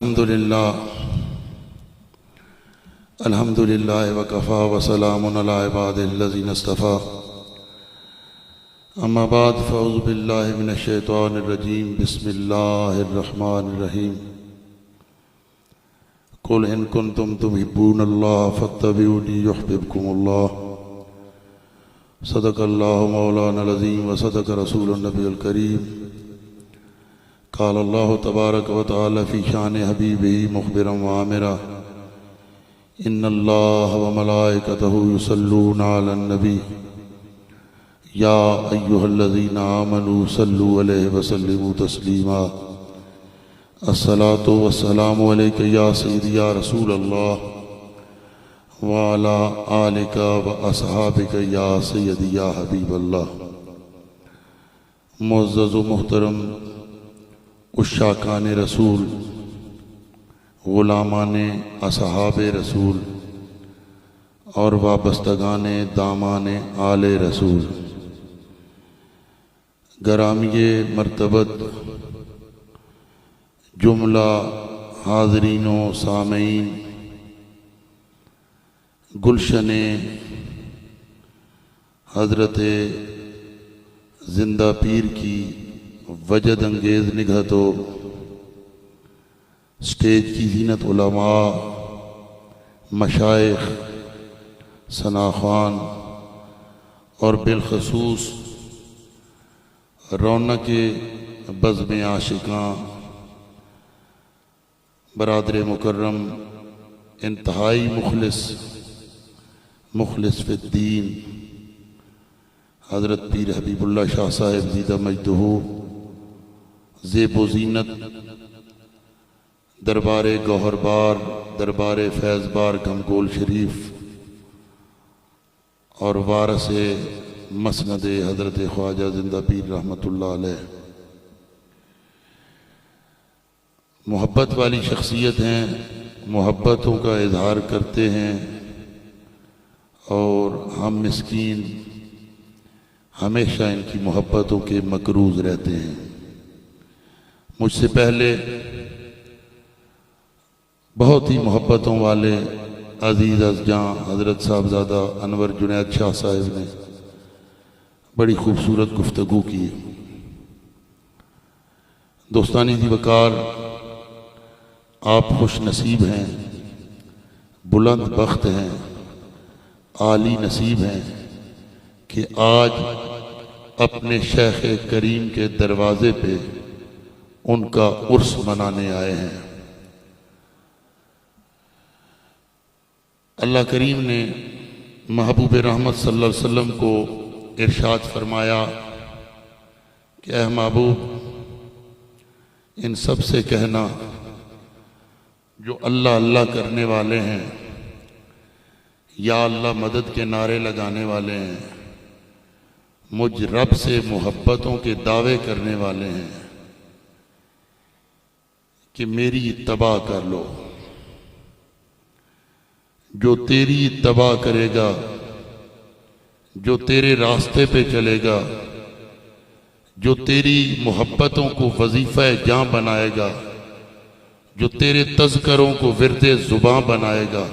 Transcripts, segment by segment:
अल्हम्दुलिल्लाह वकफ़ा वसलामुन अला इबादिल्लज़ीना इस्तफ़ा अम्मा बाद फ़अऊज़ु बिल्लाहि मिनश शैतानिर रजीम बिस्मिल्लाहिर रहमानिर रहीम कुल इन कुन्तुम तुहिब्बूनल्लाह फत्तबिऊनी युहब्बिबकुमुल्लाह सदक़ल्लाहु मौलानल अज़ीम व सदक़ रसूलुन नबियुल करीम क़ाल अल्लाहु तबारक व तआला फ़ी शान हबीबिही मुख़बिरन व आमिरा इन्नल्लाह व मलाइकतहु युसल्लूना अलन नबी या अय्युहल्लज़ीना आमनू सल्लू अलैहि व सल्लिमू तस्लीमा अस्सलातु वस्सलामु अलैका या सय्यदी या रसूल अल्लाह व अला आलिका व अस्हाबिका या सय्यदी या हबीब अल्लाह। मुअज़्ज़ज़ व मुहतरम उश्शाकान रसूल, ग़ुलामान असहाब रसूल और वाबस्तगान दामान आले रसूल, गरामिये मर्तबत जुमला हाज़रीनो सामईन, गुलशन हज़रत जिंदा पीर की वजद अंगेज़ निगहतो, स्टेज की ज़ीनत उलमा, मशाइख, सनाख़ान और बिलखसूस रौनक बज़्म आशिकां बरादर मुकर्रम इंतहाई मुखलिस फ़िद्दीन हज़रत पीर हबीबुल्लाह शाह साहिब ज़ीदा मजदहू ज़ेबो ज़ीनत दरबारे गौहरबार, दरबारे फैज़बार गमगोल शरीफ और वारसे मसनद हज़रत ख्वाजा जिंदा पीर रहमतुल्लाह अलैह, मोहब्बत वाली शख्सियत हैं, मोहब्बतों का इजहार करते हैं और हम मिस्कीन हमेशा इनकी मोहब्बतों के मकरूज़ रहते हैं। मुझसे पहले बहुत ही मोहब्बतों वाले अजीज़ अज़जां हज़रत साहबज़ादा अनवर जुनैद शाह साहिब ने बड़ी खूबसूरत गुफ्तगू की। दोस्तानी दी वकार, आप खुश नसीब हैं, बुलंद बख्त हैं, आली नसीब हैं कि आज अपने शेख करीम के दरवाज़े पे उनका उर्स मनाने आए हैं। अल्लाह करीम ने महबूब रहमत सल्लल्लाहु अलैहि वसल्लम को इरशाद फरमाया कि ऐ महबूब, इन सब से कहना जो अल्लाह अल्लाह करने वाले हैं, या अल्लाह मदद के नारे लगाने वाले हैं, मुझ रब से मोहब्बतों के दावे करने वाले हैं कि मेरी इत्तबा कर लो। जो तेरी इत्तबा करेगा, जो तेरे रास्ते पे चलेगा, जो तेरी मोहब्बतों को वजीफ़ा जां बनाएगा, जो तेरे तज़करों को विरदे ज़ुबां बनाएगा,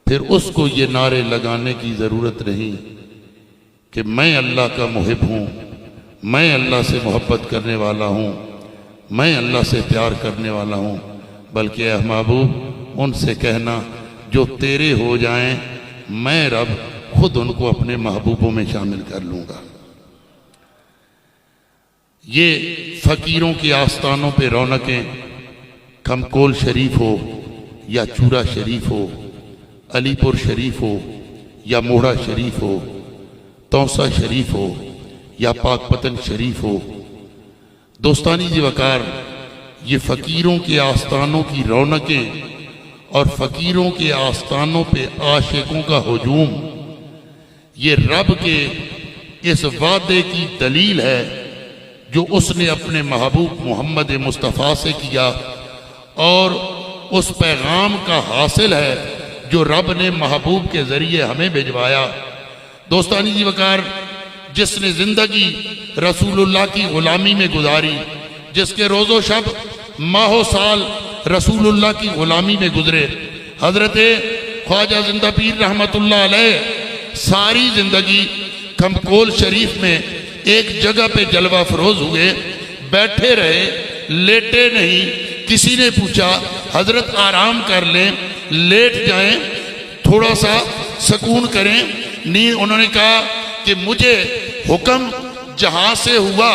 फिर उसको ये नारे लगाने की ज़रूरत नहीं कि मैं अल्लाह का मुहिब हूँ, मैं अल्लाह से मोहब्बत करने वाला हूँ, मैं अल्लाह से प्यार करने वाला हूँ, बल्कि ऐ महबूब, उनसे कहना जो तेरे हो जाएं, मैं रब खुद उनको अपने महबूबों में शामिल कर लूँगा। ये फ़कीरों के आस्थानों पे रौनकें कमकोल शरीफ हो या चूरा शरीफ हो, अलीपुर शरीफ हो या मोड़ा शरीफ हो, तौसा शरीफ हो या पाकपतन शरीफ हो, दोस्तानी जी वकार, ये फ़कीरों के आस्थानों की रौनकें और फ़कीरों के आस्थानों पे आशिकों का हुजूम, ये रब के इस वादे की दलील है जो उसने अपने महबूब मोहम्मद मुस्तफ़ा से किया और उस पैगाम का हासिल है जो रब ने महबूब के ज़रिए हमें भिजवाया। दोस्तानी जी वकार, जिसने ज़िंदगी रसूलुल्लाह की ग़ुलामी में गुजारी, जिसके रोज़ो शब माहो साल रसूलुल्लाह की गुलामी में गुजरे। हजरत ख्वाजा जिंदा पीर रहमतुल्लाह अलैह सारी जिंदगी खमकोल शरीफ में एक जगह पे जलवा फरोज हुए, बैठे रहे, लेटे नहीं। किसी ने पूछा हजरत आराम कर लें, लेट जाएं, थोड़ा सा सुकून करें, नींद। उन्होंने कहा कि मुझे हुक्म जहां से हुआ,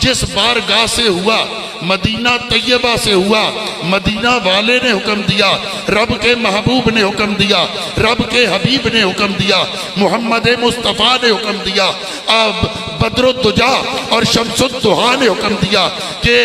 जिस बारगाह से हुआ, मदीना तैयबा से हुआ, मदीना वाले ने हुक्म दिया, रब के महबूब ने हुक्म दिया, रब के हबीब ने हुक्म दिया, मोहम्मद मुस्तफ़ा ने हुक्म दिया, अब बद्रुद्दुजा और शम्सुद्दुहा ने हुक्म दिया कि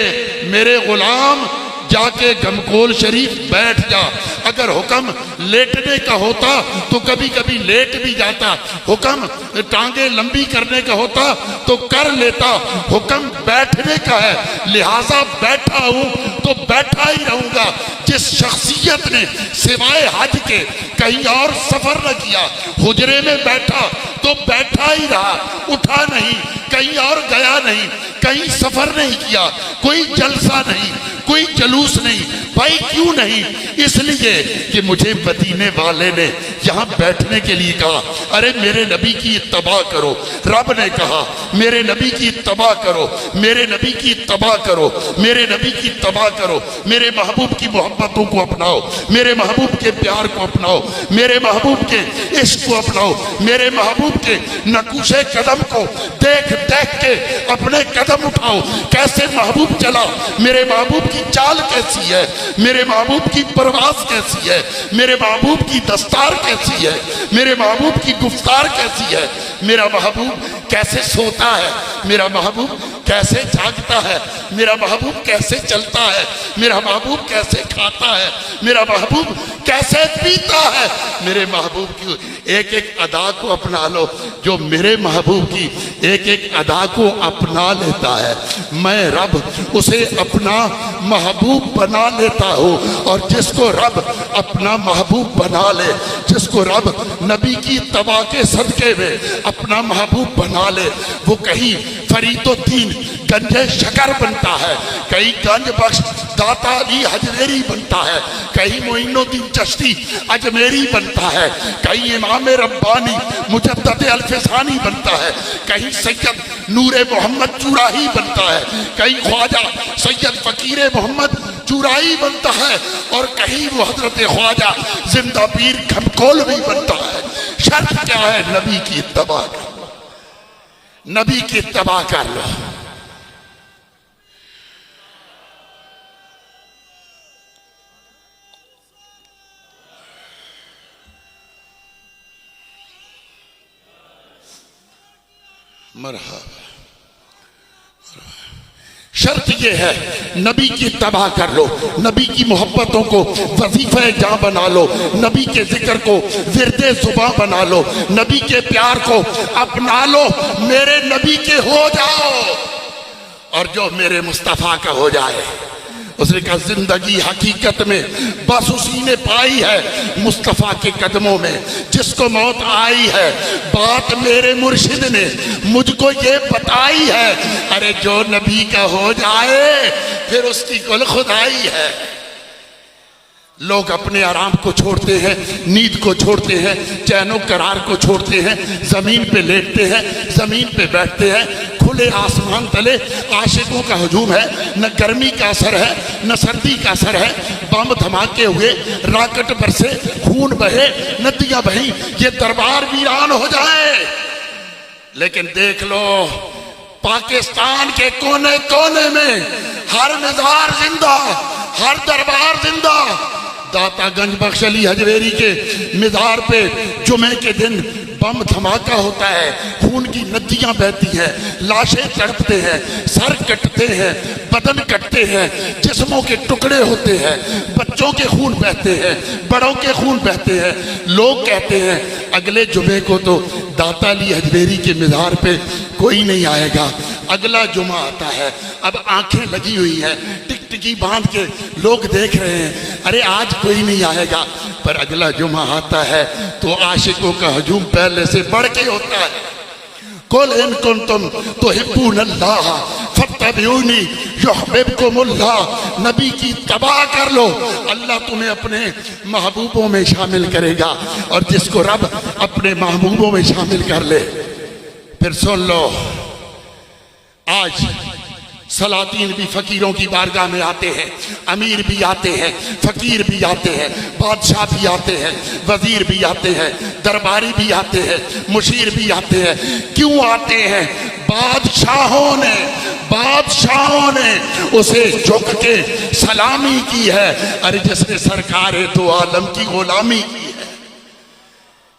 मेरे गुलाम जाके गमकोल शरीफ बैठ जा। अगर हुक्म लेटने का होता तो कभी कभी लेट भी जाता, हुक्म टांगे लंबी करने का होता तो कर लेता, हुक्म बैठने का है, लिहाजा बैठा हूं तो बैठा ही रहूंगा। जिस शख्सियत ने सिवाय हज के कहीं और सफर न किया, हुजरे में बैठा तो बैठा ही रहा, उठा नहीं, कहीं और गया नहीं, कहीं सफर नहीं किया, कोई जलसा नहीं, कोई जलूस नहीं। भाई क्यों नहीं? इसलिए कि मुझे मदीने वाले ने यहाँ बैठने के लिए कहा। अरे मेरे नबी की इत्तबा करो, रब ने कहा मेरे नबी की इत्तबा करो, मेरे नबी की इत्तबा करो, मेरे नबी की इत्तबा करो, मेरे महबूब की मोहब्बतों को अपनाओ, मेरे महबूब के प्यार को अपनाओ, मेरे महबूब के इश्क को अपनाओ, मेरे महबूब के नकुशे कदम को देख देख के अपने कदम उठाओ। कैसे महबूब चला, मेरे महबूब की चाल कैसी है, मेरे महबूब की परवास कैसी है, मेरे महबूब की दस्तार कैसी है, मेरे महबूब की गुफ्तार कैसी है, मेरा महबूब कैसे सोता है, मेरा महबूब कैसे जागता है, मेरा महबूब कैसे चलता है, मेरा महबूब कैसे खाता है, मेरा महबूब कैसे पीता है। मेरे महबूब की एक एक अदा को अपना लो। जो मेरे महबूब की एक एक अदा को अपना लेता है, मैं रब उसे अपना महबूब बना लेता हूँ। और जिसको रब अपना महबूब बना ले, जिसको रब नबी की तबा के सदके में अपना महबूब बना ले, वो कहीं फरीदुद्दीन गंजे शकर बनता है, कहीं गंज बख्श दाता अली हजवेरी बनता है, कहीं मोइनुद्दीन चिश्ती अजमेरी बनता है, कहीं इमाम रब्बानी मुजद्दद अल्फसानी बनता है, कहीं सैयद नूरे मोहम्मद चुराही बनता है, कहीं ख्वाजा सैयद फकीर मोहम्मद चुराही बनता है, और कहीं वो हजरत ख्वाजा जिंदा पीर खमकोल भी बनता है। शर्त क्या है? नबी की इत्तबा कर लो, नबी की इत्तबा कर लो। मरहबा। शर्त यह है नबी की तबाह कर लो, नबी की मोहब्बतों को वजीफा जा बना लो, नबी के जिक्र को विरदे जुबा बना लो, नबी के प्यार को अपना लो, मेरे नबी के हो जाओ। और जो मेरे मुस्तफ़ा का हो जाए, उसने कहा जिंदगी हकीकत में बस उसी ने पाई है मुस्तफ़ा के कदमों में, जिसको मौत आई है बात मेरे मुर्शिद ने मुझको ये बताई है। अरे जो नबी का हो जाए फिर उसकी कुल खुदाई है। लोग अपने आराम को छोड़ते हैं, नींद को छोड़ते हैं, चैनो करार को छोड़ते हैं, जमीन पे लेटते हैं, जमीन पे बैठते हैं, खुले आसमान तले आशिकों का हुजूम है, न गर्मी का असर है न सर्दी का असर है, बम धमाके हुए, राकेट बरसे, खून बहे, नदियां बही, ये दरबार वीरान हो जाए। लेकिन देख लो पाकिस्तान के कोने कोने में हर मज़ार जिंदा, हर दरबार जिंदा। दाता गंज बख्श अली हजवेरी के मज़ार पे जुमे के दिन बम धमाका होता है, खून की नदियां बहती हैं, लाशें तड़पते हैं, सर कटते हैं, बदन कटते हैं, जिस्मों के टुकड़े होते हैं, बच्चों के खून बहते हैं, बड़ों के खून बहते हैं। लोग कहते हैं अगले जुमे को तो दाता अली हजवेरी के मज़ार पे कोई नहीं आएगा। अगला जुमा आता है, अब आंखें लगी हुई हैं, टिकटिकी बांध के लोग देख रहे हैं, अरे आज कोई नहीं आएगा। पर अगला जुमा आता है तो आशिकों का हजूम पहले से बढ़ के होता है। कुल इन कुंतुम तुहिब्बूनल्लाह फत्तबिऊनी युहब्बिबकुमुल्लाह। नबी की तबाह कर लो, अल्लाह तुम्हें अपने महबूबों में शामिल करेगा। और जिसको रब अपने महबूबों में शामिल कर ले, फिर सुन लो, आज सलातीन भी फकीरों की बारगाह में आते हैं, अमीर भी आते हैं, फकीर भी आते हैं, बादशाह भी आते हैं, वजीर भी आते हैं, दरबारी भी आते हैं, मुशीर भी आते हैं। क्यों आते हैं? बादशाहों ने उसे झुक के सलामी की है। अरे जिसने सरकार दो आलम की गुलामी की है,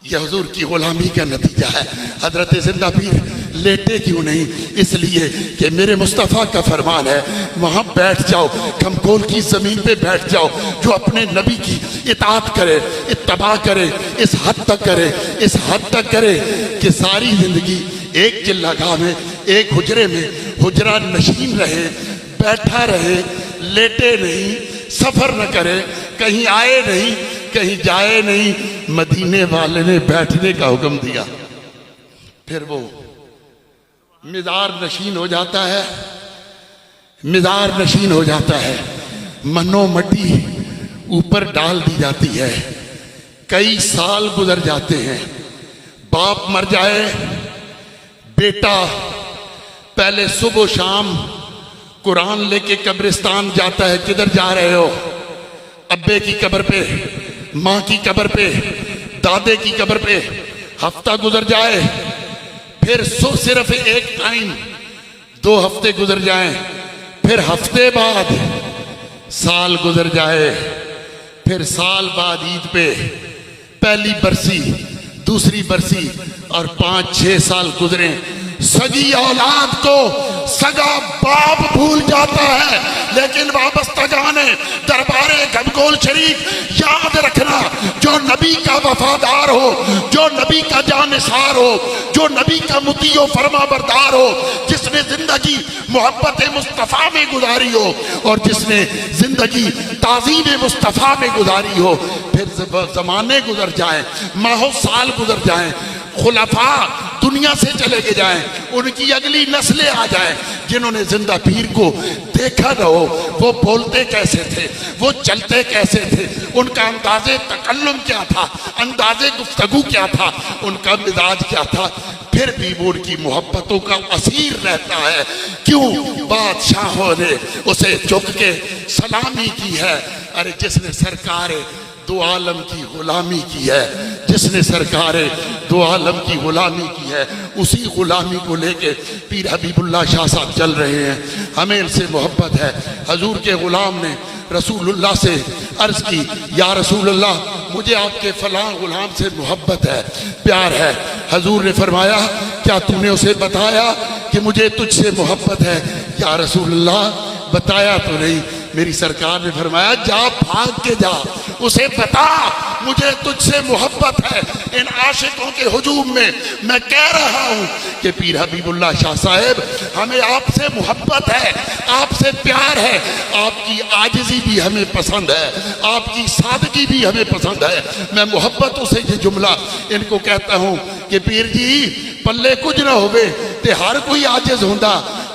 यह हुजूर की गुलामी का नतीजा है। हजरत जिंदा पीर लेटे क्यों नहीं? इसलिए कि मेरे मुस्तफ़ा का फरमान है, वहां बैठ जाओ, कमकोल की जमीन पे बैठ जाओ। जो अपने नबी की इताअत करे, इत्तबा करे, इस हद तक करे कि सारी जिंदगी एक चिल्लागाह में, एक हुजरे में हुजरा नशीन रहे, बैठा रहे, लेटे नहीं, सफर न करे, कहीं आए नहीं, कहीं जाए नहीं। मदीने वाले ने बैठने का हुक्म दिया, फिर वो मिज़ार नशीन हो जाता है, मिज़ार नशीन हो जाता है। मनो मट्टी ऊपर डाल दी जाती है। कई साल गुजर जाते हैं, बाप मर जाए, बेटा पहले सुबह शाम कुरान लेके कब्रिस्तान जाता है। किधर जा रहे हो? अब्बे की कब्र पे, माँ की कब्र पे, दादे की कब्र पे। हफ्ता गुजर जाए, फिर सिर्फ एक टाइम, 2 हफ्ते गुजर जाएं, फिर हफ्ते बाद साल गुजर जाए, फिर साल बाद ईद पे पहली बरसी, दूसरी बरसी, और 5-6 साल गुजरे। सगी औलाद को सगा बाप भूल जाता है, लेकिन वाबस्ता जाने दरबारे गमगोल शरीफ याद रखना, जो नबी का वफादार हो, जो नबी का जानिसार हो, जो नबी का मुतीओ फरमा बरदार हो, जिसने जिंदगी मोहब्बत मुस्तफ़ा में गुजारी हो और जिसने जिंदगी ताज़ीम मुस्तफ़ा में गुजारी हो, फिर जमाने गुजर जाए, माहो साल गुजर जाए, खुलफा दुनिया से चले के जाएं, उनकी अगली नस्लें आ जाएं, जिन्होंने जिंदा पीर को देखा न हो। वो बोलते कैसे थे, वो चलते कैसे थे, उनका अंदाजे तकल्लुम क्या था, अंदाजे गुफ्तगू क्या था, उनका मिजाज क्या था। फिर भी वो उनकी मोहब्बतों का असीर रहता है। क्यों? बादशाहों ने उसे झुक के सलामी की है। अरे जिसने सरकार दो आलम की गुलामी की है, जिसने सरकारे दो आलम की गुलामी की है, उसी गुलामी को लेके पीर हबीबुल्लाह शाह साहब चल रहे हैं। हमें इनसे मोहब्बत है। हजूर के गुलाम ने रसूलुल्लाह से अर्ज की, या रसूलुल्लाह, मुझे आपके फलां गुलाम से मोहब्बत है, प्यार है। हजूर ने फरमाया, क्या तूने उसे बताया कि मुझे तुझसे मोहब्बत है? या रसूलुल्लाह, बताया तो नहीं। मेरी सरकार ने फरमाया, जा भाग के जा, उसे बता मुझे तुझसे मोहब्बत है। इन आशिकों के हुजूम में मैं कह रहा हूं कि पीर हबीबुल्लाह शाह साहब, हमें आपसे मोहब्बत है, आपसे प्यार है। आपकी आजिज़ी भी हमें पसंद है, आपकी सादगी भी हमें पसंद है। मैं मोहब्बतों से ये जुमला इनको कहता हूं कि पीर जी, पल्ले कुछ ना होवे ते हर कोई आजिज़ होंदा।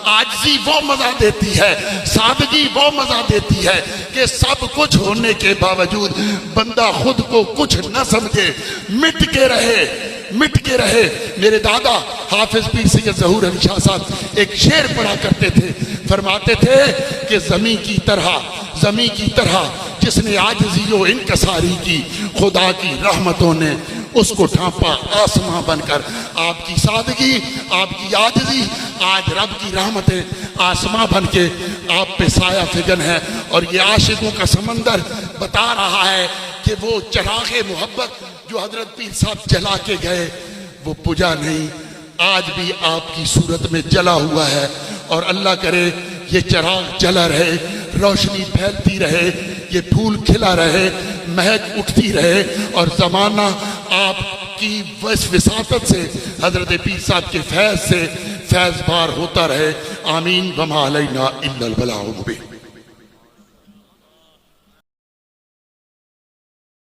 आजिज़ी वो मजा देती है, सादगी वो मजा देती है कि सब कुछ होने के बावजूद बंदा खुद को कुछ न समझे, मिट के रहे। मेरे दादा हाफिज पीर सैयद ज़हूर अली शाह साहब एक शेर पढ़ा करते थे, फरमाते थे कि ज़मीं की तरह जिसने आजिज़ी व इनकसारी की, खुदा की रहमतों ने उसको ढांपा आसमां बनकर। आपकी सादगी, आपकी आजिज़ी, आज रब की रहमतें आसमां बन के आप पे साया फिगन है। और ये आशिकों का समंदर बता रहा है कि वो चराग़े मोहब्बत जो हजरत पीर साहब जला के गए, वो बुझा नहीं, आज भी आपकी सूरत में जला हुआ है। और अल्लाह करे ये चिराग जला रहे, रोशनी फैलती रहे, ये फूल खिला रहे, महक उठती रहे, और ज़माना आपकी विसातत से, हजरत पीर साहब के फैज़ से फैज़ बार होता रहे। आमीन। वमा अलैना इल्लल बलागुल मुबीन।